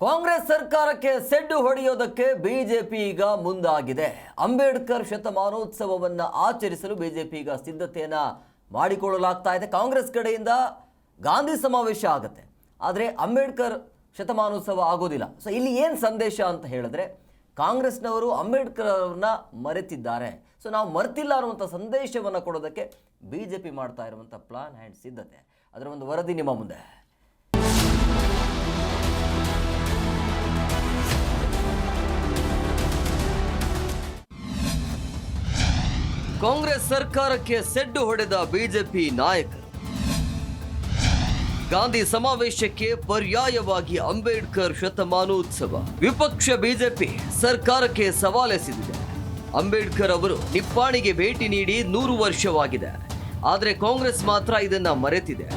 ಕಾಂಗ್ರೆಸ್ ಸರ್ಕಾರಕ್ಕೆ ಸೆಡ್ಡು ಹೊಡೆಯೋದಕ್ಕೆ ಬಿಜೆಪಿ ಈಗ ಮುಂದಾಗಿದೆ. ಅಂಬೇಡ್ಕರ್ ಶತಮಾನೋತ್ಸವವನ್ನು ಆಚರಿಸಲು ಬಿಜೆಪಿ ಈಗ ಸಿದ್ಧತೆಯನ್ನ ಮಾಡಿಕೊಳ್ಳಲಾಗ್ತಾ ಇದೆ. ಕಾಂಗ್ರೆಸ್ ಕಡೆಯಿಂದ ಗಾಂಧಿ ಸಮಾವೇಶ ಆಗುತ್ತೆ, ಆದರೆ ಅಂಬೇಡ್ಕರ್ ಶತಮಾನೋತ್ಸವ ಆಗೋದಿಲ್ಲ. ಸೊ ಇಲ್ಲಿ ಏನು ಸಂದೇಶ ಅಂತ ಹೇಳಿದ್ರೆ, ಕಾಂಗ್ರೆಸ್ನವರು ಅಂಬೇಡ್ಕರ್ ಅವ್ರನ್ನ ಮರೆತಿದ್ದಾರೆ. ಸೊ ನಾವು ಮರೆತಿಲ್ಲ ಅನ್ನುವಂಥ ಸಂದೇಶವನ್ನು ಕೊಡೋದಕ್ಕೆ ಬಿಜೆಪಿ ಮಾಡ್ತಾ ಇರುವಂಥ ಪ್ಲಾನ್ ಆ್ಯಂಡ್ ಸಿದ್ಧತೆ, ಅದರ ಒಂದು ವರದಿ ನಿಮ್ಮ ಮುಂದೆ. ಕಾಂಗ್ರೆಸ್ ಸರ್ಕಾರಕ್ಕೆ ಸೆಡ್ಡು ಹೊಡೆದ ಬಿಜೆಪಿ ನಾಯಕರು. ಗಾಂಧಿ ಸಮಾವೇಶಕ್ಕೆ ಪರ್ಯಾಯವಾಗಿ ಅಂಬೇಡ್ಕರ್ ಶತಮಾನೋತ್ಸವ. ವಿಪಕ್ಷ ಬಿಜೆಪಿ ಸರ್ಕಾರಕ್ಕೆ ಸವಾಲೆಸೆದಿದೆ. ಅಂಬೇಡ್ಕರ್ ಅವರು ನಿಪ್ಪಾಣಿಗೆ ಭೇಟಿ ನೀಡಿ 100 ವರ್ಷವಾಗಿದೆ, ಆದರೆ ಕಾಂಗ್ರೆಸ್ ಮಾತ್ರ ಇದನ್ನ ಮರೆತಿದೆ.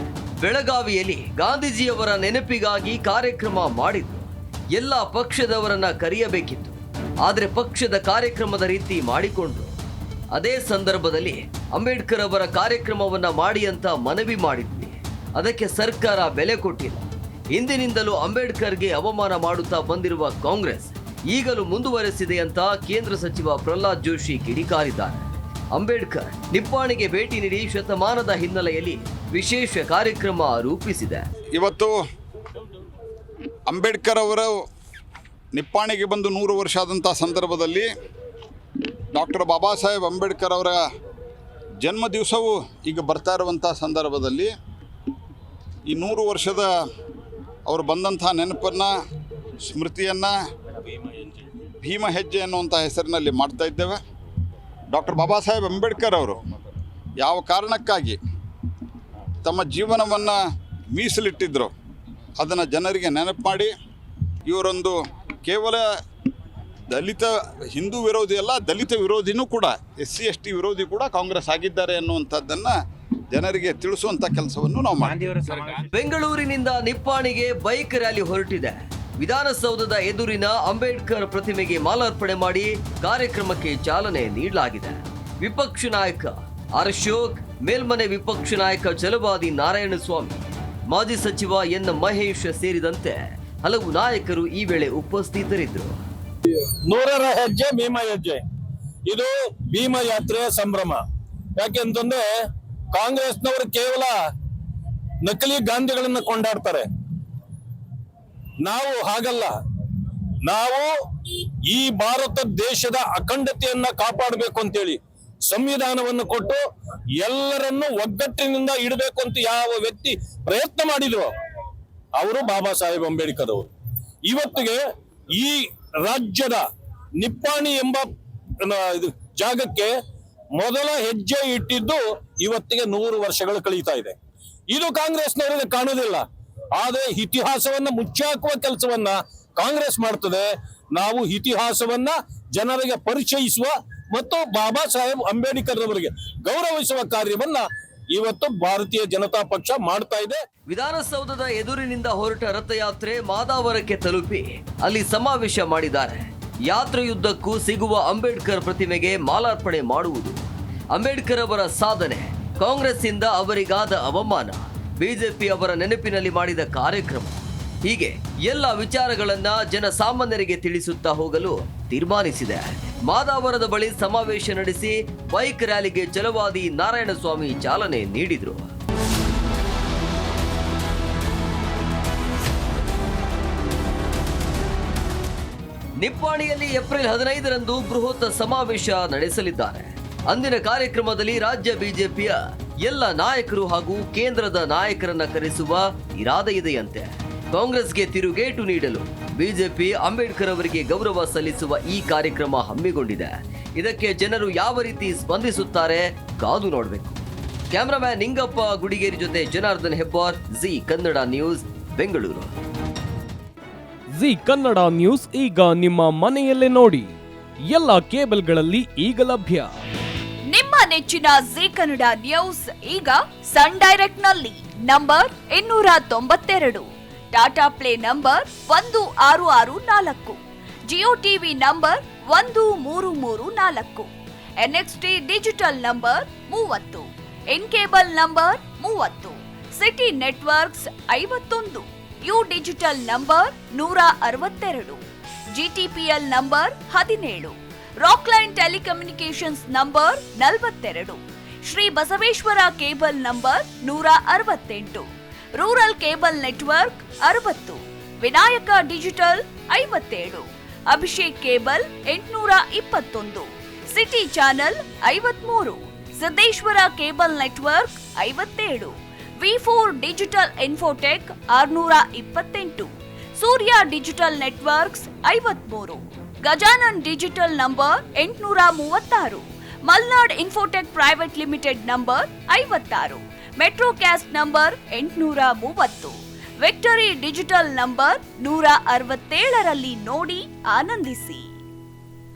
ಬೆಳಗಾವಿಯಲ್ಲಿ ಗಾಂಧೀಜಿಯವರ ನೆನಪಿಗಾಗಿ ಕಾರ್ಯಕ್ರಮ ಮಾಡಿದ್ದು. ಎಲ್ಲ ಪಕ್ಷದವರನ್ನ ಕರೆಯಬೇಕಿತ್ತು, ಆದರೆ ಪಕ್ಷದ ಕಾರ್ಯಕ್ರಮದ ರೀತಿ ಮಾಡಿಕೊಂಡ್ರು. ಅದೇ ಸಂದರ್ಭದಲ್ಲಿ ಅಂಬೇಡ್ಕರ್ ಅವರ ಕಾರ್ಯಕ್ರಮವನ್ನ ಮಾಡಿ ಅಂತ ಮನವಿ ಮಾಡಿದ್ವಿ. ಅದಕ್ಕೆ ಸರ್ಕಾರ ಬೆಲೆ ಕೊಟ್ಟಿಲ್ಲ. ಹಿಂದಿನಿಂದಲೂ ಅಂಬೇಡ್ಕರ್ಗೆ ಅವಮಾನ ಮಾಡುತ್ತಾ ಬಂದಿರುವ ಕಾಂಗ್ರೆಸ್ ಈಗಲೂ ಮುಂದುವರೆಸಿದೆ ಅಂತ ಕೇಂದ್ರ ಸಚಿವ ಪ್ರಹ್ಲಾದ್ ಜೋಶಿ ಕಿಡಿಕಾರಿದ್ದಾರೆ. ಅಂಬೇಡ್ಕರ್ ನಿಪ್ಪಾಣಿಗೆ ಭೇಟಿ ನೀಡಿ ಶತಮಾನದ ಹಿನ್ನೆಲೆಯಲ್ಲಿ ವಿಶೇಷ ಕಾರ್ಯಕ್ರಮ ರೂಪಿಸಿದೆ. ಇವತ್ತು ಅಂಬೇಡ್ಕರ್ ಅವರು ನಿಪ್ಪಾಣಿಗೆ ಬಂದು 100 ವರ್ಷ ಆದಂಥ ಸಂದರ್ಭದಲ್ಲಿ ಡಾಕ್ಟರ್ ಬಾಬಾ ಸಾಹೇಬ್ ಅಂಬೇಡ್ಕರ್ ಅವರ ಜನ್ಮ ದಿವಸವೂ ಈಗ ಬರ್ತಾ ಇರುವಂಥ ಸಂದರ್ಭದಲ್ಲಿ ಈ 100 ವರ್ಷದ ಅವರು ಬಂದಂಥ ನೆನಪನ್ನು, ಸ್ಮೃತಿಯನ್ನು ಭೀಮ ಹೆಜ್ಜೆ ಅನ್ನುವಂಥ ಹೆಸರಿನಲ್ಲಿ ಮಾಡ್ತಾ ಇದ್ದೇವೆ. ಡಾಕ್ಟರ್ ಬಾಬಾ ಸಾಹೇಬ್ ಅಂಬೇಡ್ಕರ್ ಅವರು ಯಾವ ಕಾರಣಕ್ಕಾಗಿ ತಮ್ಮ ಜೀವನವನ್ನು ಮೀಸಲಿಟ್ಟಿದ್ರು ಅದನ್ನು ಜನರಿಗೆ ನೆನಪು ಮಾಡಿ, ಇವರೊಂದು ಕೇವಲ ದಲಿತ ಹಿಂದೂ ವಿರೋಧಿ ಅಲ್ಲ, ದಲಿತ ವಿರೋಧಿನೂ ಕೂಡ, SC ST ವಿರೋಧಿ ಕೂಡ ಕಾಂಗ್ರೆಸ್ ಆಗಿದ್ದಾರೆ ಅನ್ನುವಂಥದ್ದನ್ನು ಜನರಿಗೆ ತಿಳಿಸುವಂಥ ಕೆಲಸವನ್ನು ನಾವು ಮಾಡಿದ್ದೇವೆ. ಬೆಂಗಳೂರಿನಿಂದ ನಿಪ್ಪಾಣಿಗೆ ಬೈಕ್ ರ್ಯಾಲಿ ಹೊರಟಿದೆ. ವಿಧಾನಸೌಧದ ಎದುರಿನ ಅಂಬೇಡ್ಕರ್ ಪ್ರತಿಮೆಗೆ ಮಾಲಾರ್ಪಣೆ ಮಾಡಿ ಕಾರ್ಯಕ್ರಮಕ್ಕೆ ಚಾಲನೆ ನೀಡಲಾಗಿದೆ. ವಿಪಕ್ಷ ನಾಯಕ ಆರ್ ಅಶೋಕ್, ಮೇಲ್ಮನೆ ವಿಪಕ್ಷ ನಾಯಕ ಛಲವಾದಿ ನಾರಾಯಣಸ್ವಾಮಿ, ಮಾಜಿ ಸಚಿವ ಎನ್ ಮಹೇಶ್ ಸೇರಿದಂತೆ ಹಲವು ನಾಯಕರು ಈ ವೇಳೆ ಉಪಸ್ಥಿತರಿದ್ದರು. 100ರ ಹೆಜ್ಜೆ ಭೀಮ ಹೆಜ್ಜೆ, ಇದು ಭೀಮ ಯಾತ್ರೆಯ ಸಂಭ್ರಮ. ಯಾಕೆಂತಂದ್ರೆ ಕಾಂಗ್ರೆಸ್ನವರು ಕೇವಲ ನಕಲಿ ಗಾಂಧಿಗಳನ್ನ ಕೊಂಡಾಡ್ತಾರೆ. ನಾವು ಹಾಗಲ್ಲ. ನಾವು ಈ ಭಾರತ ದೇಶದ ಅಖಂಡತೆಯನ್ನ ಕಾಪಾಡಬೇಕು ಅಂತೇಳಿ ಸಂವಿಧಾನವನ್ನು ಕೊಟ್ಟು ಎಲ್ಲರನ್ನು ಒಗ್ಗಟ್ಟಿನಿಂದ ಇಡಬೇಕು ಅಂತ ಯಾವ ವ್ಯಕ್ತಿ ಪ್ರಯತ್ನ ಮಾಡಿದ್ರು ಅವರು ಬಾಬಾ ಸಾಹೇಬ್ ಅಂಬೇಡ್ಕರ್ ಅವರು. ಇವತ್ತಿಗೆ ಈ ರಾಜ್ಯದ ನಿಪ್ಪಾಣಿ ಎಂಬ ಜಾಗಕ್ಕೆ ಮೊದಲ ಹೆಜ್ಜೆ ಇಟ್ಟಿದ್ದು ಇವತ್ತಿಗೆ 100 ವರ್ಷಗಳು ಕಳೀತಾ ಇದೆ. ಇದು ಕಾಂಗ್ರೆಸ್ನವರಿಗೆ ಕಾಣುವುದಿಲ್ಲ, ಆದರೆ ಇತಿಹಾಸವನ್ನ ಮುಚ್ಚಾಕುವ ಕೆಲಸವನ್ನ ಕಾಂಗ್ರೆಸ್ ಮಾಡ್ತದೆ. ನಾವು ಇತಿಹಾಸವನ್ನ ಜನರಿಗೆ ಪರಿಚಯಿಸುವ ಮತ್ತು ಬಾಬಾ ಸಾಹೇಬ್ ಅಂಬೇಡ್ಕರ್ ಅವರಿಗೆ ಗೌರವಿಸುವ ಕಾರ್ಯವನ್ನ ಇವತ್ತು ಭಾರತೀಯ ಜನತಾ ಪಕ್ಷ ಮಾಡ್ತಾ ಇದೆ. ವಿಧಾನಸೌಧದ ಎದುರಿನಿಂದ ಹೊರಟ ರಥಯಾತ್ರೆ ಮಾದಾವರಕ್ಕೆ ತಲುಪಿ ಅಲ್ಲಿ ಸಮಾವೇಶ ಮಾಡಿದ್ದಾರೆ. ಯಾತ್ರೆಯುದ್ದಕ್ಕೂ ಸಿಗುವ ಅಂಬೇಡ್ಕರ್ ಪ್ರತಿಮೆಗೆ ಮಾಲಾರ್ಪಣೆ ಮಾಡುವುದು, ಅಂಬೇಡ್ಕರ್ ಅವರ ಸಾಧನೆ, ಕಾಂಗ್ರೆಸ್ಸಿಂದ ಅವರಿಗಾದ ಅವಮಾನ, ಬಿಜೆಪಿ ಅವರ ನೆನಪಿನಲ್ಲಿ ಮಾಡಿದ ಕಾರ್ಯಕ್ರಮ, ಹೀಗೆ ಎಲ್ಲ ವಿಚಾರಗಳನ್ನ ಜನಸಾಮಾನ್ಯರಿಗೆ ತಿಳಿಸುತ್ತಾ ಹೋಗಲು ತೀರ್ಮಾನಿಸಿದೆ. ಮಾದಾವರದ ಬಳಿ ಸಮಾವೇಶ ನಡೆಸಿ ಬೈಕ್ ರ್ಯಾಲಿಗೆ ಛಲವಾದಿ ನಾರಾಯಣಸ್ವಾಮಿ ಚಾಲನೆ ನೀಡಿದರು. ನಿಪ್ಪಾಣಿಯಲ್ಲಿ ಏಪ್ರಿಲ್ 15ರಂದು ಬೃಹತ್ ಸಮಾವೇಶ ನಡೆಸಲಿದ್ದಾರೆ. ಅಂದಿನ ಕಾರ್ಯಕ್ರಮದಲ್ಲಿ ರಾಜ್ಯ ಬಿಜೆಪಿಯ ಎಲ್ಲ ನಾಯಕರು ಹಾಗೂ ಕೇಂದ್ರದ ನಾಯಕರನ್ನ ಕರೆಸುವ ಇರಾದೆ ಇದೆಯಂತೆ. ಕಾಂಗ್ರೆಸ್ಗೆ ತಿರುಗೇಟು ನೀಡಲು ಬಿಜೆಪಿ ಅಂಬೇಡ್ಕರ್ ಅವರಿಗೆ ಗೌರವ ಸಲ್ಲಿಸುವ ಈ ಕಾರ್ಯಕ್ರಮ ಹಮ್ಮಿಕೊಂಡಿದೆ. ಇದಕ್ಕೆ ಜನರು ಯಾವ ರೀತಿ ಸ್ಪಂದಿಸುತ್ತಾರೆ ಕಾದು ನೋಡಬೇಕು. ಕ್ಯಾಮರಾಮ್ಯಾನ್ ನಿಂಗಪ್ಪ ಗುಡಿಗೇರಿ ಜೊತೆ Janardhan Hebbar, G Kannada news, Bengaluru. G Kannada news ಈಗ ನಿಮ್ಮ ಮನೆಯಲ್ಲೇ ನೋಡಿ. ಎಲ್ಲ ಕೇಬಲ್ಗಳಲ್ಲಿ ಈಗ ಲಭ್ಯ. ನಿಮ್ಮ ನೆಚ್ಚಿನ ಜಿ ಕನ್ನಡ ನ್ಯೂಸ್ ಈಗ ಸನ್ ಡೈರೆಕ್ಟ್ ನಲ್ಲಿ number 292, Tata Play number 1664, Jio TV number 1334, NXT digital number 30, in cable number 30, city networks 51, U digital number 162, GTPL number 17, Rockline telecommunications number 42, Shri Basaveshwara cable number 168, rural cable network 60, Vinayaka digital 57, Abhishek cable 821, city channel 53, Siddeshwara cable network 57, ವಿ4 digital infotech 628, Surya digital networks 53, Gajanan digital number 836, Malnad infotech private limited number 56, Metrocast number 830, Victory digital number 167ರಲ್ಲಿ ನೋಡಿ ಆನಂದಿಸಿ.